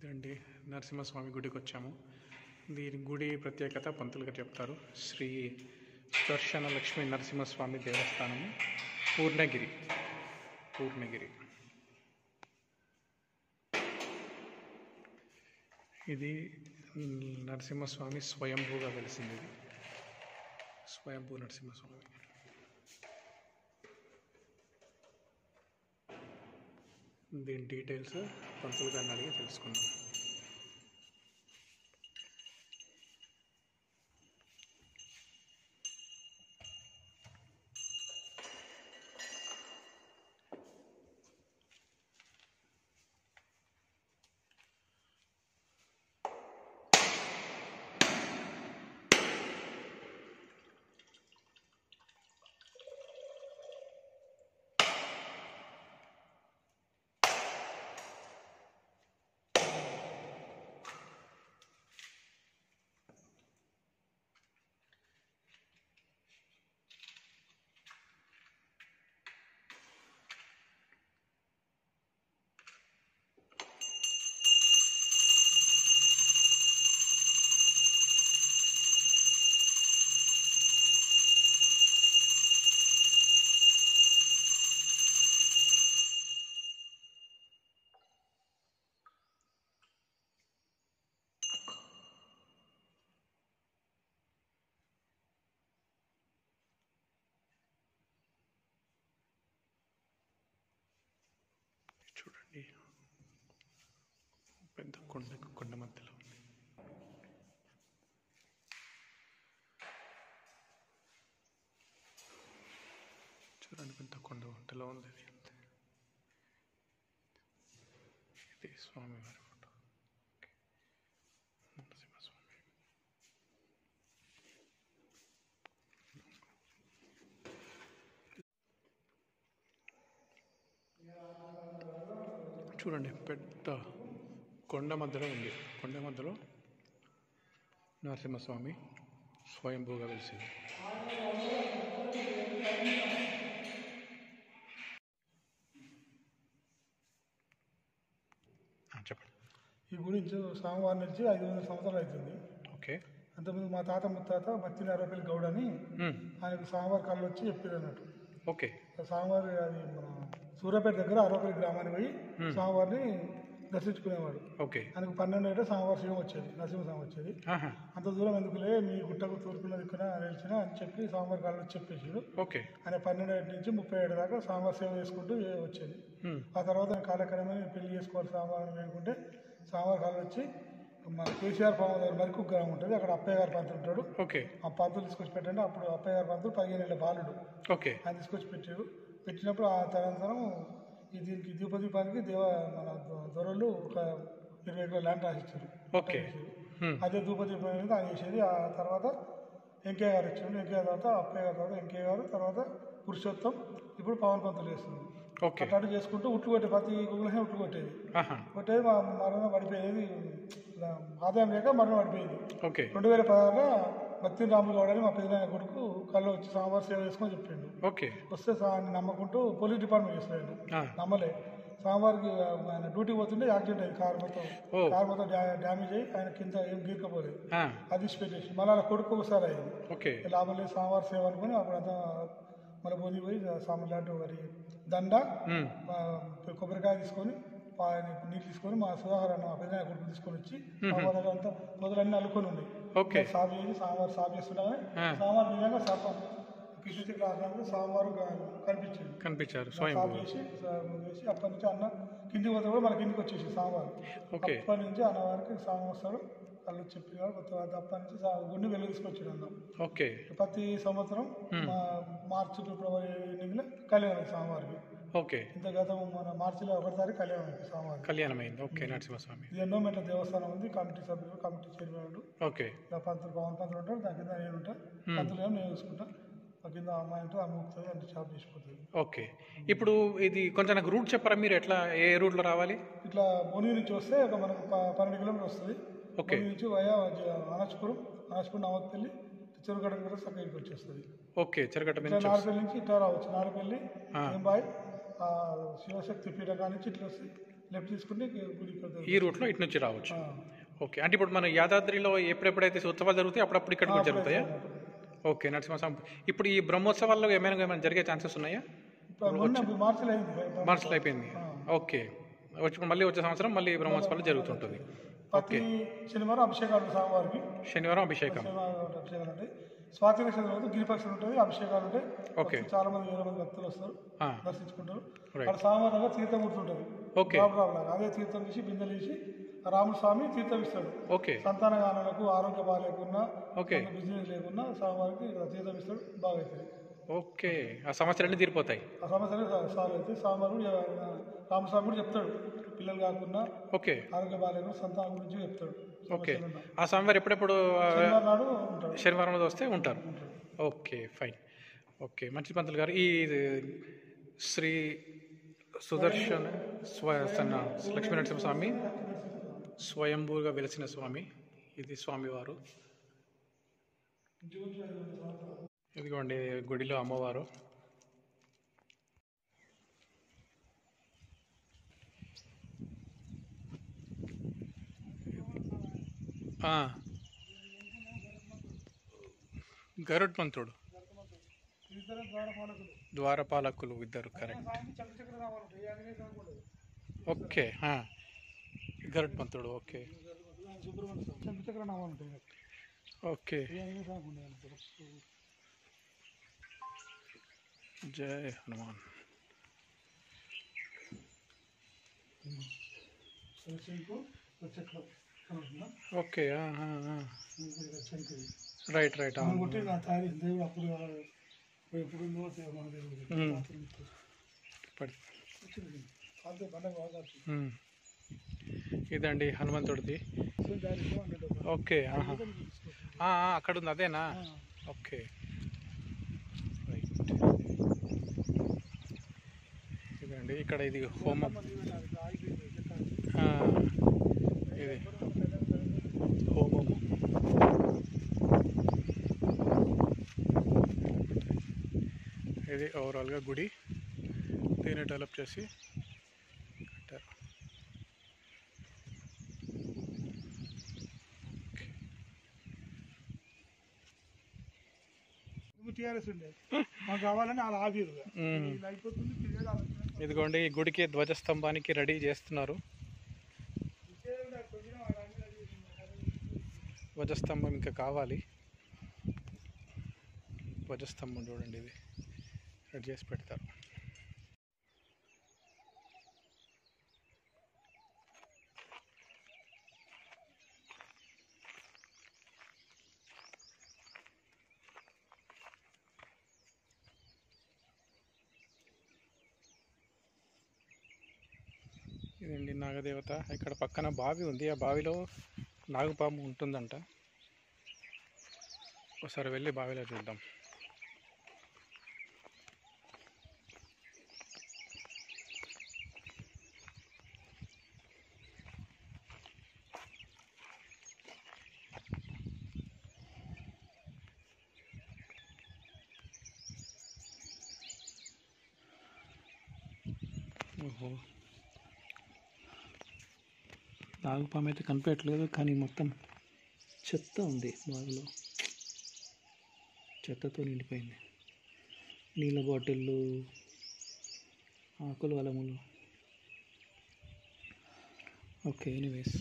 ఇదండి నరసింహస్వామి గుడికి వచ్చాము. దీని గుడి ప్రత్యేకత పంతులుగా చెప్తారు. శ్రీ సుదర్శన లక్ష్మీ నరసింహస్వామి దేవస్థానము, పూర్ణగిరి. ఇది నరసింహస్వామి స్వయంభూగా వెలిసింది. ఇది స్వయంభూ నరసింహస్వామి. దీని డీటెయిల్స్ పంతులు గారిని అడిగి తెలుసుకుందాం. చూడండి, పెద్ద కొండ మధ్యలో ఉంది. చూడండి, పెద్ద కొండ మధ్యలో ఉంది. ఇది స్వామివారి ఫోటో. నరసింహస్వామి. చూడండి, పెద్ద కొండ మధ్యలో ఉంది. కొండ మధ్యలో నరసింహస్వామి స్వయంభూగా వెలిసింది. చెప్పండి. ఈ గుడి స్వామివారి నుంచి 500 సంవత్సరాలు అవుతుంది. ఓకే. అంతకుముందు మా తాత ముత్తాత మత్తిని అరవపల్లి గౌడ్ అని ఆయనకు స్వామివారి కళ్ళు వచ్చి చెప్పారు అన్నట్టు. ఓకే. స్వామివారి అది మన సూర్యాపేట దగ్గర అరవపల్లి గ్రామానికి పోయి స్వామివారిని దర్శించుకునేవాడు. ఓకే. ఆయనకు 12 ఏటా స్వామివారి శివం వచ్చేది, నరసింహస్వామి వచ్చేది. అంత దూరం ఎందుకులే, మీ గుట్టకు తూర్పున దిక్కున నిలిచిన అని చెప్పి స్వామివారి కళ్ళు వచ్చి చెప్పేసాడు. ఓకే. ఆయన 12 ఏట నుంచి 30 ఏట దాకా స్వామివారి సేవ చేసుకుంటూ వచ్చేది. ఆ తర్వాత ఆయన కాలక్రమేణా పెళ్లి చేసుకోవాలి స్వామివారిని అనుకుంటే స్వామివారి కళ్ళు వచ్చి మన కేసీఆర్ పాము దగ్గర మరికు గ్రామం ఉంటుంది, అక్కడ అప్పయ్య గారి పంతులు ఉంటాడు. ఓకే. ఆ పంతులు తీసుకొచ్చి పెట్టండి. అప్పుడు అప్పయ్య గారి పంతులు 15 ఏళ్ళ బాలుడు. ఓకే. ఆయన తీసుకొచ్చి పెట్టాడు. పెట్టినప్పుడు ఆ తదనంతరం దీనికి దీపానికి మన దొరలు ఒక 20 ఎకరాల ల్యాండ్ రాసిచ్చారు. ఓకే. అదే దీపం అనేది ఆయన చేసేది. ఆ తర్వాత వెంకయ్య గారు ఇచ్చాడు. వెంకయ్య తర్వాత అప్పయ్య గారు, తర్వాత వెంకయ్య గారు, తర్వాత పురుషోత్తం, ఇప్పుడు పవన్ పంతులు చేస్తుంది. అట్లాంటి చేసుకుంటూ ఉట్లు కొట్టేది, ప్రతి గుగ్గులనే ఉట్లు కొట్టేది. మరణ పడిపోయేది, ఆదాయం లేక మరణ పడిపోయింది. 2016లో భక్తి రాములు గౌడ్ అని మా పెద్దనాయన కొడుకు కళ్ళు వచ్చి స్వామివారి సేవ చేసుకొని చెప్పిండు. వస్తే నమ్మకుంటూ పోలీస్ డిపార్ట్మెంట్ చేస్తున్నాడు. నమ్మలే. స్వామివారికి ఆయన డ్యూటీ పోతుంటే యాక్సిడెంట్ అయింది. కారు మొత్తం డ్యామేజ్ అయ్యి ఆయన కింద ఏం గీర్కపోలేదు. అది పెట్టేసి మళ్ళీ అలా కొడుకు ఒకసారి అయింది. లాభం లేదు స్వామివారి సేవ అనుకుని అప్పుడంతా మళ్ళీ పోయి స్వామి లాంటి వారి దండ కొబ్బరికాయ తీసుకొని నీళ్ళు తీసుకొని మా సుధాకర్ అన్న మా పెద్దనాయన కొడుకు తీసుకొని వచ్చి అంతా మొదలన్నీ అల్లుకొని ఉంది. సాగు చేసి స్వామివారు సాగు చేస్తుండగానే స్వామివారి నిజంగా కృష్ణ రాసినప్పుడు స్వామివారు కనిపించారు. సాగు చేసి అప్పటి నుంచి అన్న కిందికి పోతే కూడా మన కిందికి వచ్చేసి స్వామివారు. అప్పటి నుంచి అన్నవారికి స్వామి వస్తాడు, వాళ్ళు చెప్పినాడు. అప్పటి నుంచి గుండె వెలుగు తీసుకొచ్చాడు అన్న. ప్రతి సంవత్సరం మార్చి ఫిబ్రవరి ఎన్నికల కళ్యాణం స్వామివారికి. ఇంత గతం మన మార్చిలో 1వ తారీఖు కళ్యాణం అయింది. ఇది ఎండోమెంట్ల దేవస్థానం ఉంది. కమిటీ సభ్యులు, కమిటీ చైర్మన్, పంతులు పవన్ పంతులు ఉంటాడు. దాని కింద నేను ఉంటాను. పంతులు నేను చూసుకుంటా. కింద అమ్మాయి ఉంటుంది, అమ్మ ముక్తుంది, అంటే షాప్ చేసిపోతుంది. ఓకే. ఇప్పుడు ఇది కొంచెం నాకు రూట్ చెప్పరా మీరు? ఎట్లా, ఏ రూట్లో రావాలి? ఇట్లా భువనగిరి నుంచి వస్తే మనకు 12 కిలోమీటర్లు వస్తుంది. భువనగిరి నుంచి వయా అనాజ్పురం నామపల్లి చెరుగడ్డ కూడా సక్కడికి వచ్చేస్తుంది. నాలుపల్లి నుంచి ఇట్లా రావచ్చు. నాలుపల్లి ఎంబాయి శివశక్తి పీఠం నుంచి ఇట్లా వస్తే లెఫ్ట్ తీసుకుంటే గుడి ఈ రూట్లో ఇటు నుంచి రావచ్చు. ఓకే, అంటే ఇప్పుడు మన యాదాద్రిలో ఎప్పుడెప్పుడైతే ఉత్సవాలు జరుగుతాయి అప్పుడప్పుడు ఇక్కడ కూడా జరుగుతాయా? ఓకే, నరసింహస్వామి. ఇప్పుడు ఈ బ్రహ్మోత్సవాల్లో ఏమైనా జరిగే ఛాన్సెస్ ఉన్నాయా? మార్చిలో అయిపోయింది. ఓకే, మళ్ళీ వచ్చే సంవత్సరం మళ్ళీ బ్రహ్మోత్సవాలు జరుగుతుంటుంది. ఓకే, శనివారం అభిషేకాలు స్వామివారికి. శనివారం అభిషేకం అంటే స్వాతి నక్షత్రం రోజు గిరిపక్షం ఉంటుంది, అభిషేకాలు ఉంటాయి. ఓకే, చాలా మంది 1000 మంది భక్తులు వస్తారు, దర్శించుకుంటారు. రైట్. అక్కడ స్వామివారి తీర్థం ఉంటుంది. ఓకే, అదే తీర్థం తీసి బిందెలు తీసి రాముడు స్వామి తీర్థం ఇస్తాడు. ఓకే, సంతానగానాలకు ఆరోగ్య బాగా లేకున్నా, ఓకే, బిజినెస్ లేకున్నా స్వామివారికి తీర్థం ఇస్తాడు, బాగా అవుతుంది. ఓకే, ఆ సమస్యలన్నీ తీరిపోతాయి. ఆ సమస్యలు సాల్వ్ అయితే స్వామివారు రామస్వామి కూడా చెప్తాడు, పిల్లలు కాకుండా ఓకే ఆరోగ్య బాగా సంతానం గురించి చెప్తాడు. ఓకే, ఆ స్వామివారు ఎప్పుడెప్పుడు శనివారం నాడు ఉంటాడు, శనివారం రోజు వస్తే ఉంటారు. Okay, fine. ఓకే, మంచి పంతులు గారు. ఈ శ్రీ సుదర్శన లక్ష్మీనరసింహస్వామి స్వయంభూగా వెలిసిన స్వామి. ఇది స్వామివారు. ఇదిగోండి గుడిలో అమ్మవారు. గరుత్మంతుడు, ద్వారపాలకులు ఇద్దరు. కరెక్ట్. ఓకే, గరుత్మంతుడు. ఓకే, ఓకే, జై హనుమాన్. Okay, right right. ఇదండి హనుమంతుడిది. ఓకే, అక్కడ ఉంది అదేనా? Okay, right. ఇదండి ఇక్కడ ఇది హోమం. ఇది హోమము. ఇది ఓవరాల్గా గుడి దీన్ని డెవలప్ చేసి కట్టారు. ఇదిగోండి ఈ గుడికి ధ్వజస్తంభానికి రెడీ చేస్తున్నారు. ధ్వజస్తంభం ఇంకా కావాలి. ధ్వజస్తంభం చూడండి, ఇది రెడీ చేసి పెడతారు. ఇదండి నాగదేవత. ఇక్కడ పక్కన బావి ఉంది, ఆ బావిలో నాగపాము ఉంటుందంట. ఒకసారి వెళ్ళి బావిలో చూద్దాం. ఓహో, నాగపాము అయితే కనిపించట్లేదు, కానీ మొత్తం చెత్త ఉంది బావిలో. చెత్తతో నిండిపోయింది. నీళ్ళ బాటిళ్ళు, ఆకులు, అలములు. Okay, anyways